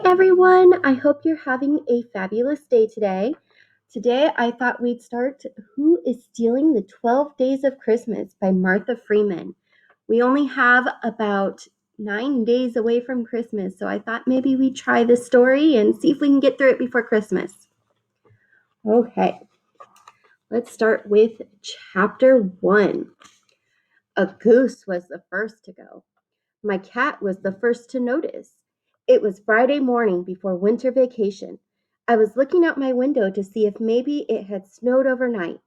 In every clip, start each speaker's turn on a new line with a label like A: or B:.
A: everyone. I hope you're having a fabulous day today. Today, I thought we'd start Who is Stealing the 12 Days of Christmas by Martha Freeman. We only have about 9 days away from Christmas, so I thought maybe we'd try this story and see if we can get through it before Christmas. Okay, let's start with chapter 1. A goose was the first to go. My cat was the first to notice. It was Friday morning before winter vacation. I was looking out my window to see if maybe it had snowed overnight.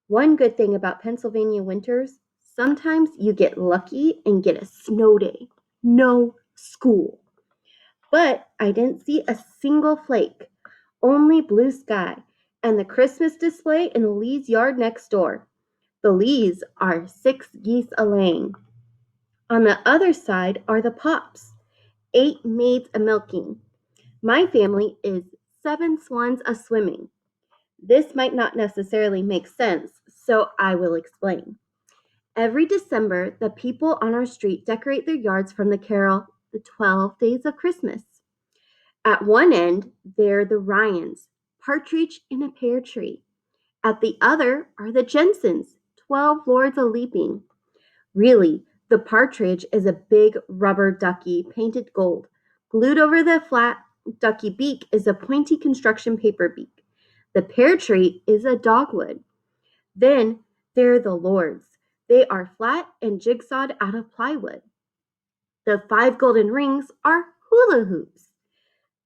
A: One good thing about Pennsylvania winters, sometimes you get lucky and get a snow day. No school. But I didn't see a single flake, only blue sky and the Christmas display in the Lee's yard next door. The Lees are 6 geese a-laying. On the other side are the Pops, 8 maids a-milking. My family is 7 swans a-swimming. This might not necessarily make sense, so I will explain. Every December, the people on our street decorate their yards from the carol, The 12 Days of Christmas. At one end, they're the Ryans, partridge in a pear tree. At the other are the Jensens, 12 lords a-leaping. Really, the partridge is a big rubber ducky painted gold. Glued over the flat ducky beak is a pointy construction paper beak. The pear tree is a dogwood. Then there are the lords. They are flat and jigsawed out of plywood. The 5 golden rings are hula hoops.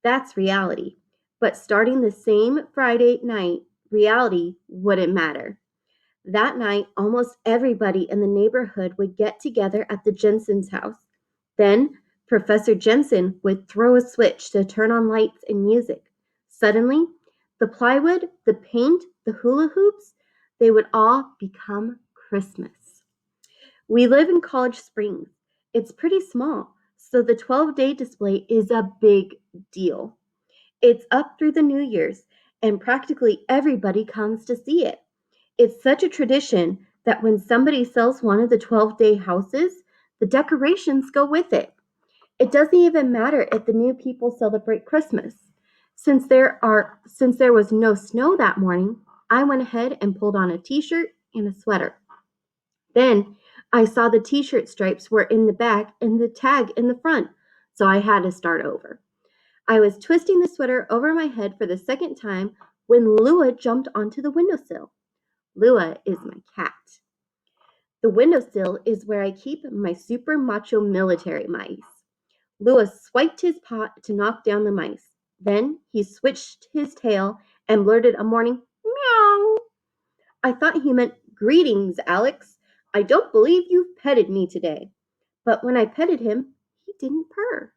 A: That's reality. But starting the same Friday night, reality wouldn't matter. That night, almost everybody in the neighborhood would get together at the Jensen's house. Then, Professor Jensen would throw a switch to turn on lights and music. Suddenly, the plywood, the paint, the hula hoops, they would all become Christmas. We live in College Springs. It's pretty small, so the 12-day display is a big deal. It's up through the New Year's, and practically everybody comes to see it. It's such a tradition that when somebody sells one of the 12-day houses, the decorations go with it. It doesn't even matter if the new people celebrate Christmas. Since there was no snow that morning, I went ahead and pulled on a t-shirt and a sweater. Then I saw the t-shirt stripes were in the back and the tag in the front, so I had to start over. I was twisting the sweater over my head for the second time when Lua jumped onto the windowsill. Lua is my cat. The windowsill is where I keep my super macho military mice. Lua swiped his paw to knock down the mice. Then he switched his tail and blurted a morning meow. I thought he meant greetings, Alex. I don't believe you've petted me today. But when I petted him, he didn't purr.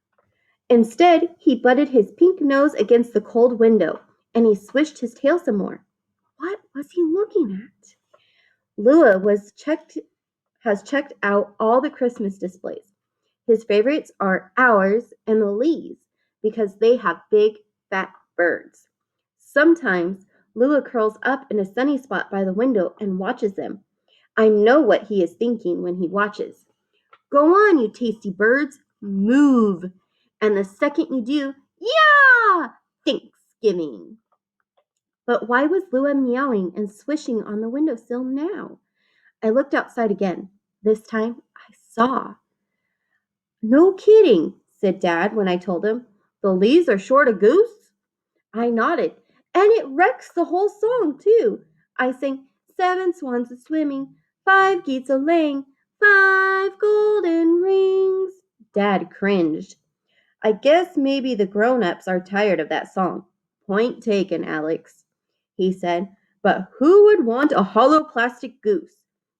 A: Instead, he butted his pink nose against the cold window, and he swished his tail some more. What was he looking at? Lua has checked out all the Christmas displays. His favorites are ours and the Lees because they have big, fat birds. Sometimes Lua curls up in a sunny spot by the window and watches them. I know what he is thinking when he watches. Go on, you tasty birds, move. And the second you do, yeah, Thanksgiving. But why was Lua meowing and swishing on the windowsill now? I looked outside again. This time I saw. No kidding, said Dad when I told him. The Lees are short a goose? I nodded. And it wrecks the whole song, too. I sang, 7 swans a-swimming, 5 geese a-laying, 5 golden rings. Dad cringed. I guess maybe the grown-ups are tired of that song. Point taken, Alex, he said. But who would want a hollow plastic goose?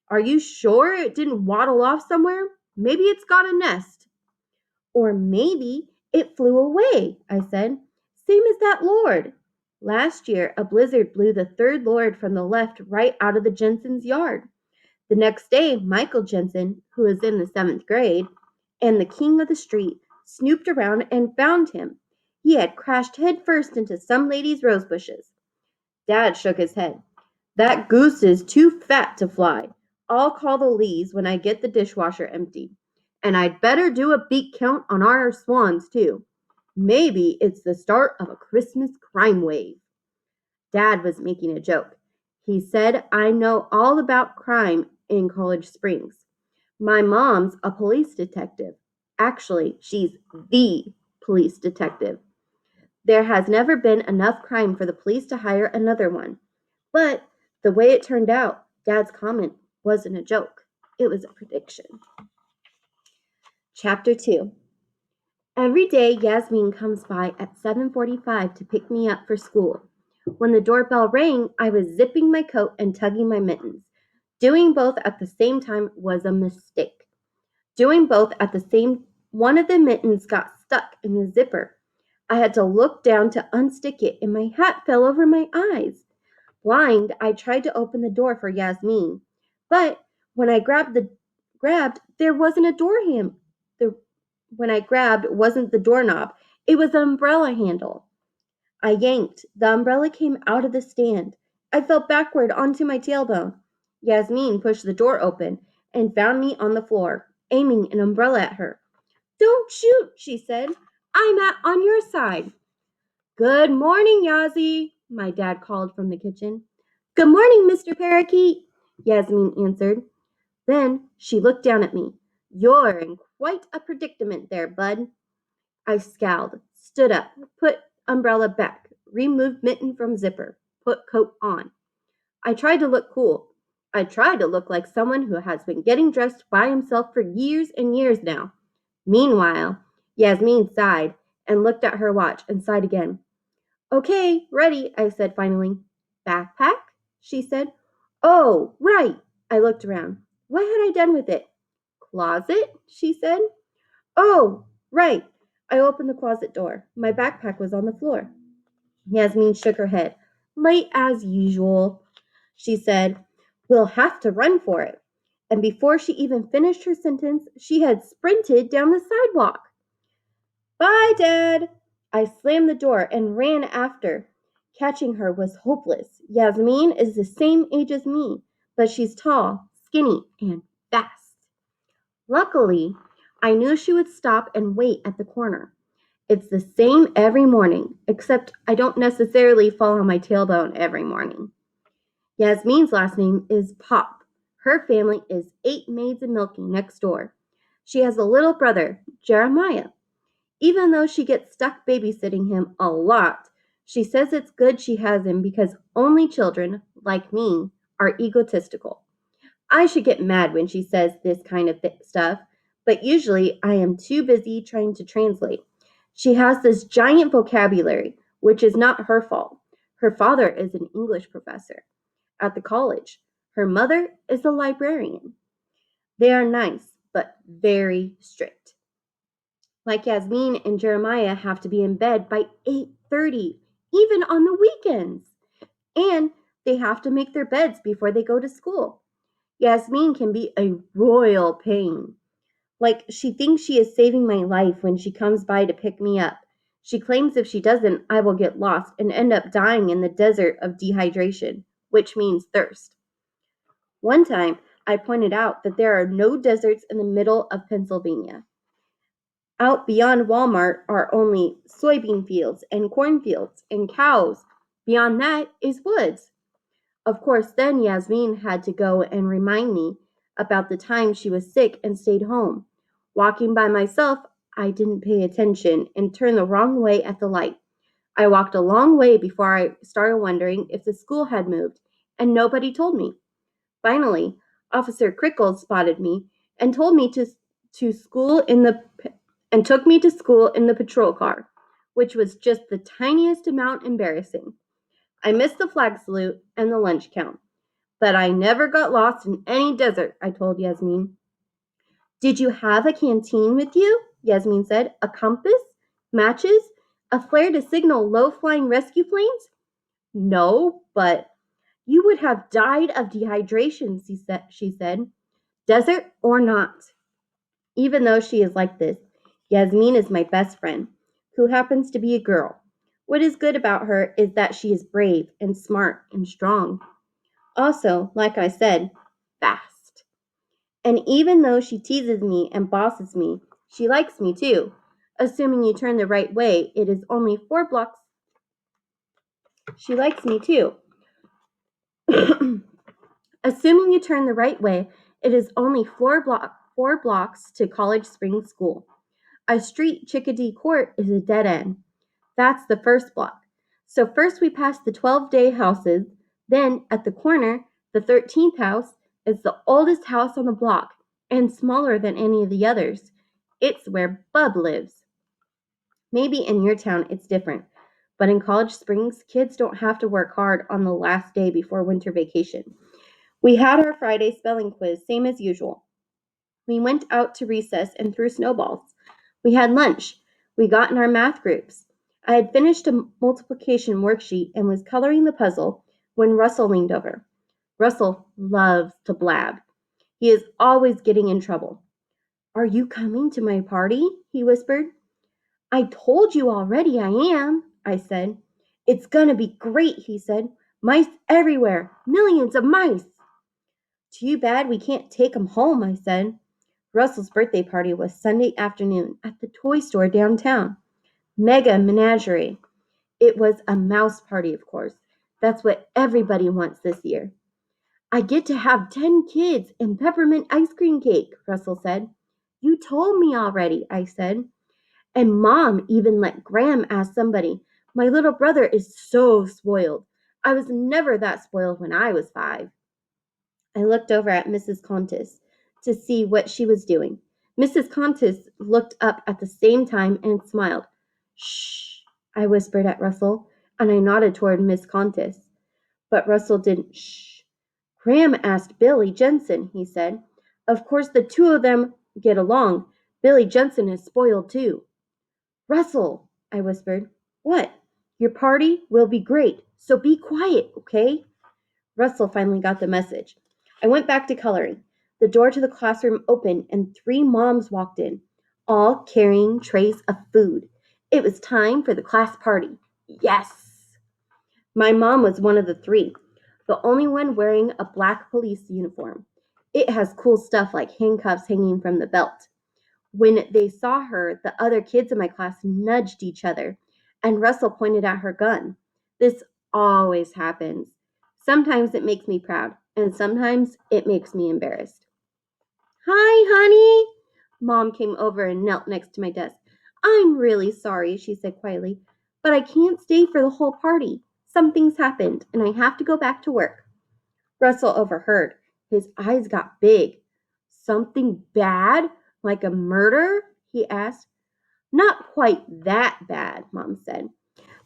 A: Are you sure it didn't waddle off somewhere? Maybe it's got a nest. Or maybe it flew away, I said. Same as that lord. Last year, a blizzard blew the third lord from the left right out of the Jensen's yard. The next day, Michael Jensen, who is in the 7th grade, and the king of the street, snooped around and found him. He had crashed headfirst into some lady's rose bushes. Dad shook his head. That goose is too fat to fly. I'll call the Lees when I get the dishwasher empty. And I'd better do a beak count on our swans, too. Maybe it's the start of a Christmas crime wave. Dad was making a joke. He said, I know all about crime in College Springs. My mom's a police detective. Actually, she's the police detective. There has never been enough crime for the police to hire another one. But the way it turned out, Dad's comment wasn't a joke. It was a prediction. Chapter 2. Every day, Yasmin comes by at 7:45 to pick me up for school. When the doorbell rang, I was zipping my coat and tugging my mittens. Doing both at the same time was a mistake. Doing both at the same one of the mittens got stuck in the zipper. I had to look down to unstick it and my hat fell over my eyes. Blind, I tried to open the door for Yasmin, but when I grabbed, there wasn't a door handle. The when I grabbed wasn't the doorknob, it was the umbrella handle. I yanked. The umbrella came out of the stand. I fell backward onto my tailbone. Yasmin pushed the door open and found me on the floor, aiming an umbrella at her. Don't shoot, she said. On your side. Good morning, Yazi, my dad called from the kitchen. Good morning, Mr. Parakeet, Yasmin answered. Then she looked down at me. You're in quite a predicament there, bud. I scowled, stood up, put umbrella back, removed mitten from zipper, put coat on. I tried to look cool. I tried to look like someone who has been getting dressed by himself for years and years now. Meanwhile, Yasmin sighed and looked at her watch and sighed again. Okay, ready, I said finally. Backpack? She said. Oh, right. I looked around. What had I done with it? Closet? She said. Oh, right. I opened the closet door. My backpack was on the floor. Yasmin shook her head. Late as usual, she said. We'll have to run for it. And before she even finished her sentence, she had sprinted down the sidewalk. Bye, Dad! I slammed the door and ran after. Catching her was hopeless. Yasmin is the same age as me, but she's tall, skinny, and fast. Luckily, I knew she would stop and wait at the corner. It's the same every morning, except I don't necessarily fall on my tailbone every morning. Yasmin's last name is Pop. Her family is 8 maids and milking next door. She has a little brother, Jeremiah. Even though she gets stuck babysitting him a lot, she says it's good she has him because only children, like me, are egotistical. I should get mad when she says this kind of stuff, but usually I am too busy trying to translate. She has this giant vocabulary, which is not her fault. Her father is an English professor at the college. Her mother is a librarian. They are nice, but very strict. Like Yasmin and Jeremiah have to be in bed by 8:30, even on the weekends. And they have to make their beds before they go to school. Yasmin can be a royal pain. Like she thinks she is saving my life when she comes by to pick me up. She claims if she doesn't, I will get lost and end up dying in the desert of dehydration, which means thirst. One time, I pointed out that there are no deserts in the middle of Pennsylvania. Out beyond Walmart are only soybean fields and cornfields and cows. Beyond that is woods. Of course, then Yasmin had to go and remind me about the time she was sick and stayed home. Walking by myself, I didn't pay attention and turned the wrong way at the light. I walked a long way before I started wondering if the school had moved, and nobody told me. Finally, Officer Crickles spotted me and told me to school in the and took me to school in the patrol car, which was just the tiniest amount embarrassing. I missed the flag salute and the lunch count, but I never got lost in any desert, I told Yasmin. Did you have a canteen with you? Yasmin said. A compass? Matches? A flare to signal low-flying rescue planes? No, but you would have died of dehydration, she said. Desert or not. Even though she is like this, Yasmin is my best friend, who happens to be a girl. What is good about her is that she is brave and smart and strong. Also, like I said, fast. And even though she teases me and bosses me, she likes me too. Assuming you turn the right way, it is only 4 blocks. She likes me too. Assuming you turn the right way, it is only 4 blocks to College Springs School. A street Chickadee Court is a dead end. That's the first block. So first we pass the 12-day houses, then at the corner, the 13th house is the oldest house on the block and smaller than any of the others. It's where Bub lives. Maybe in your town it's different, but in College Springs, kids don't have to work hard on the last day before winter vacation. We had our Friday spelling quiz, same as usual. We went out to recess and threw snowballs. We had lunch. We got in our math groups. I had finished a multiplication worksheet and was coloring the puzzle when Russell leaned over. Russell loves to blab. He is always getting in trouble. Are you coming to my party? He whispered. I told you already I am, I said. It's gonna be great, he said. Mice everywhere. Millions of mice. Too bad we can't take 'em home, I said. Russell's birthday party was Sunday afternoon at the toy store downtown. Mega menagerie. It was a mouse party, of course. That's what everybody wants this year. I get to have 10 kids and peppermint ice cream cake, Russell said. You told me already, I said. And Mom even let Graham ask somebody. My little brother is so spoiled. I was never that spoiled when I was 5. I looked over at Mrs. Contis to see what she was doing. Mrs. Contis looked up at the same time and smiled. Shh, I whispered at Russell, and I nodded toward Miss Contis. But Russell didn't shh. Graham asked Billy Jensen, he said. Of course, the two of them get along. Billy Jensen is spoiled too. Russell, I whispered. What? Your party will be great, so be quiet, okay? Russell finally got the message. I went back to coloring. The door to the classroom opened and 3 moms walked in, all carrying trays of food. It was time for the class party. Yes! My mom was one of the 3, the only one wearing a black police uniform. It has cool stuff like handcuffs hanging from the belt. When they saw her, the other kids in my class nudged each other, and Russell pointed at her gun. This always happens. Sometimes it makes me proud, and sometimes it makes me embarrassed. Hi, honey. Mom came over and knelt next to my desk. I'm really sorry, she said quietly, but I can't stay for the whole party. Something's happened, and I have to go back to work. Russell overheard. His eyes got big. Something bad? Like a murder? He asked. Not quite that bad, Mom said.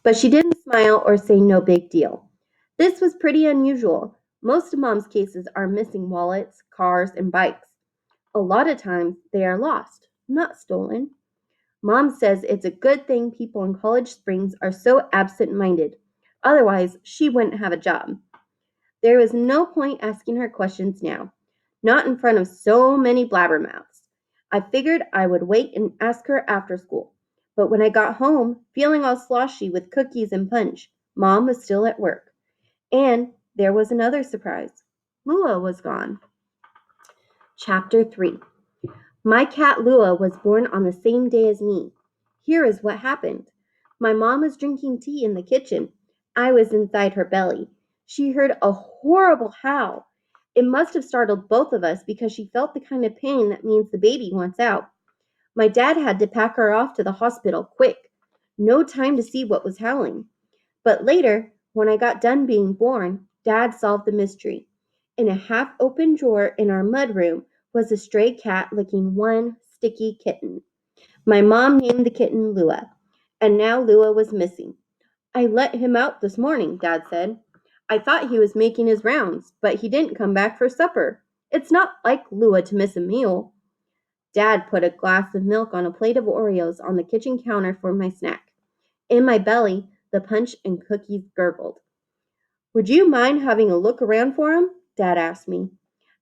A: But she didn't smile or say no big deal. This was pretty unusual. Most of Mom's cases are missing wallets, cars, and bikes. A lot of times they are lost, not stolen. Mom says it's a good thing people in College Springs are so absent-minded. Otherwise, she wouldn't have a job. There was no point asking her questions now, not in front of so many blabbermouths. I figured I would wait and ask her after school. But when I got home, feeling all sloshy with cookies and punch, Mom was still at work. And there was another surprise. Lua was gone. Chapter 3. My cat Lua was born on the same day as me. Here is what happened. My mom was drinking tea in the kitchen. I was inside her belly. She heard a horrible howl. It must have startled both of us because she felt the kind of pain that means the baby wants out. My dad had to pack her off to the hospital quick. No time to see what was howling. But later, when I got done being born, Dad solved the mystery. In a half-open drawer in our mudroom was a stray cat licking one sticky kitten. My mom named the kitten Lua, and now Lua was missing. I let him out this morning, Dad said. I thought he was making his rounds, but he didn't come back for supper. It's not like Lua to miss a meal. Dad put a glass of milk on a plate of Oreos on the kitchen counter for my snack. In my belly, the punch and cookies gurgled. Would you mind having a look around for him? Dad asked me.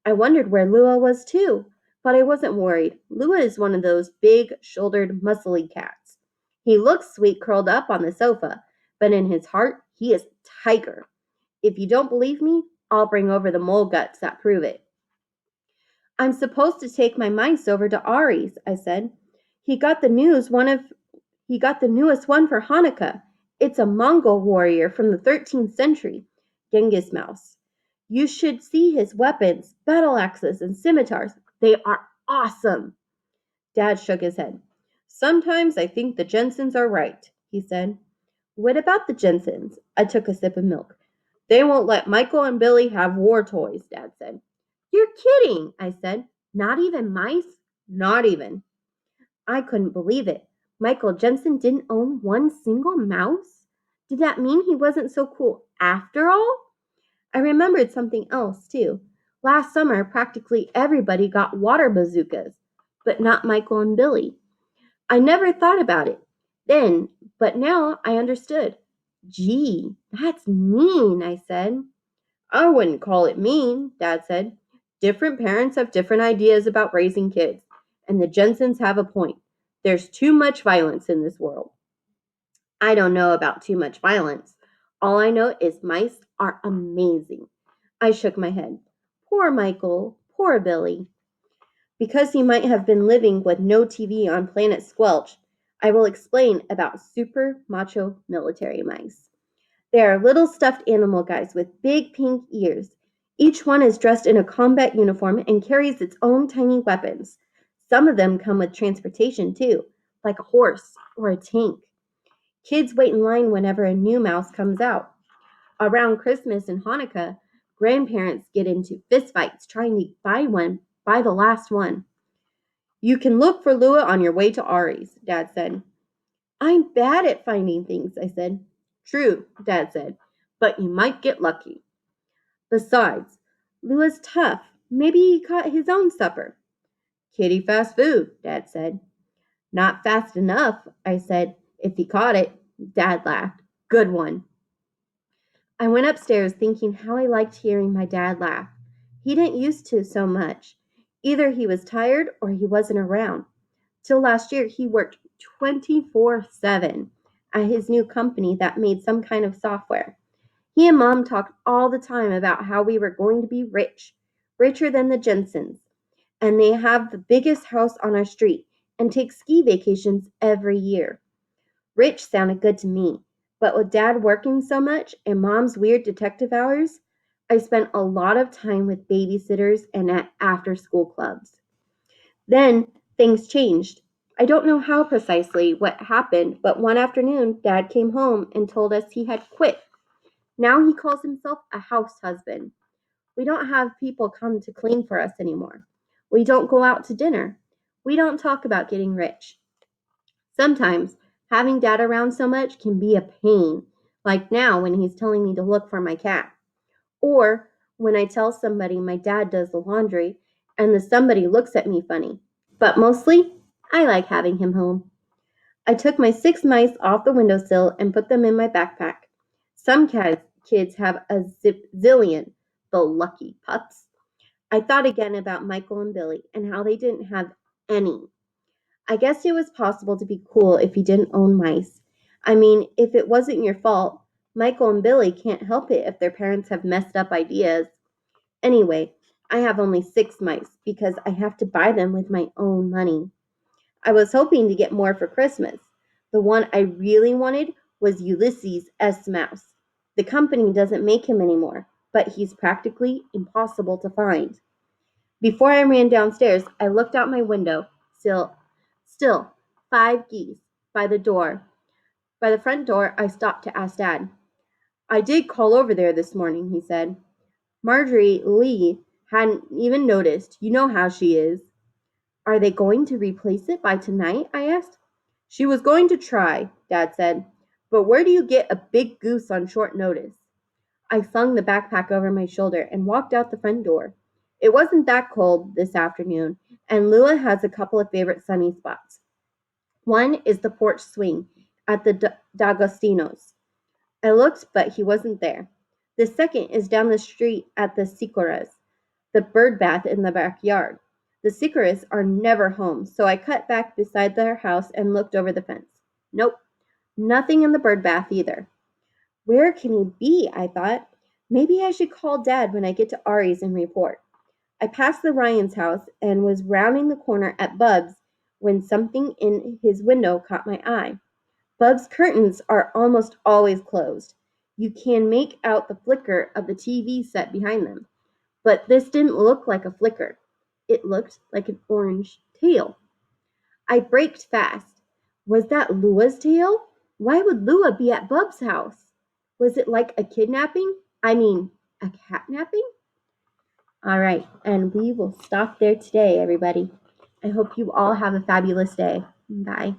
A: I wondered where Lua was too, but I wasn't worried. Lua is one of those big-shouldered, muscly cats. He looks sweet curled up on the sofa, but in his heart, he is a tiger. If you don't believe me, I'll bring over the mole guts that prove it. I'm supposed to take my mice over to Ari's, I said. He got the news one of He got the newest one for Hanukkah. It's a Mongol warrior from the 13th century, Genghis Mouse. You should see his weapons, battle axes, and scimitars. They are awesome. Dad shook his head. Sometimes I think the Jensens are right, he said. What about the Jensens? I took a sip of milk. They won't let Michael and Billy have war toys, Dad said. You're kidding, I said. Not even mice? Not even. I couldn't believe it. Michael Jensen didn't own one single mouse? Did that mean he wasn't so cool after all? I remembered something else, too. Last summer, practically everybody got water bazookas, but not Michael and Billy. I never thought about it then, but now I understood. Gee, that's mean, I said. I wouldn't call it mean, Dad said. Different parents have different ideas about raising kids, and the Jensens have a point. There's too much violence in this world. I don't know about too much violence. All I know is mice are amazing. I shook my head. Poor Michael, poor Billy. Because he might have been living with no TV on Planet Squelch, I will explain about super macho military mice. They are little stuffed animal guys with big pink ears. Each one is dressed in a combat uniform and carries its own tiny weapons. Some of them come with transportation too, like a horse or a tank. Kids wait in line whenever a new mouse comes out. Around Christmas and Hanukkah, grandparents get into fistfights trying to buy the last one. You can look for Lua on your way to Ari's, Dad said. I'm bad at finding things, I said. True, Dad said, but you might get lucky. Besides, Lua's tough. Maybe he caught his own supper. Kitty fast food, Dad said. Not fast enough, I said. If he caught it, Dad laughed. Good one. I went upstairs thinking how I liked hearing my dad laugh. He didn't used to so much. Either he was tired or he wasn't around. Till last year, he worked 24/7 at his new company that made some kind of software. He and Mom talked all the time about how we were going to be rich, richer than the Jensens, and they have the biggest house on our street and take ski vacations every year. Rich sounded good to me, but with Dad working so much and Mom's weird detective hours, I spent a lot of time with babysitters and at after school clubs. Then things changed. I don't know how precisely what happened, but one afternoon Dad came home and told us he had quit. Now he calls himself a house husband. We don't have people come to clean for us anymore. We don't go out to dinner. We don't talk about getting rich. Sometimes having Dad around so much can be a pain, like now when he's telling me to look for my cat. Or when I tell somebody my dad does the laundry and the somebody looks at me funny. But mostly, I like having him home. I took my 6 mice off the windowsill and put them in my backpack. Some kids have a zillion, the lucky pups. I thought again about Michael and Billy and how they didn't have any. I guess it was possible to be cool if you didn't own mice. I mean, if it wasn't your fault, Michael and Billy can't help it if their parents have messed up ideas. Anyway, I have only 6 mice because I have to buy them with my own money. I was hoping to get more for Christmas. The one I really wanted was Ulysses S. Mouse. The company doesn't make him anymore, but he's practically impossible to find. Before I ran downstairs, I looked out my window. Still, 5 geese by the door. By the front door, I stopped to ask Dad. I did call over there this morning, he said. Marjorie Lee hadn't even noticed. You know how she is. Are they going to replace it by tonight? I asked. She was going to try, Dad said. But where do you get a big goose on short notice? I flung the backpack over my shoulder and walked out the front door. It wasn't that cold this afternoon, and Lua has a couple of favorite sunny spots. One is the porch swing at the D'Agostino's. I looked, but he wasn't there. The second is down the street at the Sicoras, the bird bath in the backyard. The Sicoras are never home, so I cut back beside their house and looked over the fence. Nope, nothing in the bird bath either. Where can he be? I thought. Maybe I should call Dad when I get to Ari's and report. I passed the Ryans' house and was rounding the corner at Bub's when something in his window caught my eye. Bub's curtains are almost always closed. You can make out the flicker of the TV set behind them. But this didn't look like a flicker. It looked like an orange tail. I braked fast. Was that Lua's tail? Why would Lua be at Bub's house? Was it like a kidnapping? I mean, a catnapping? All right, and we will stop there today, everybody. I hope you all have a fabulous day. Bye.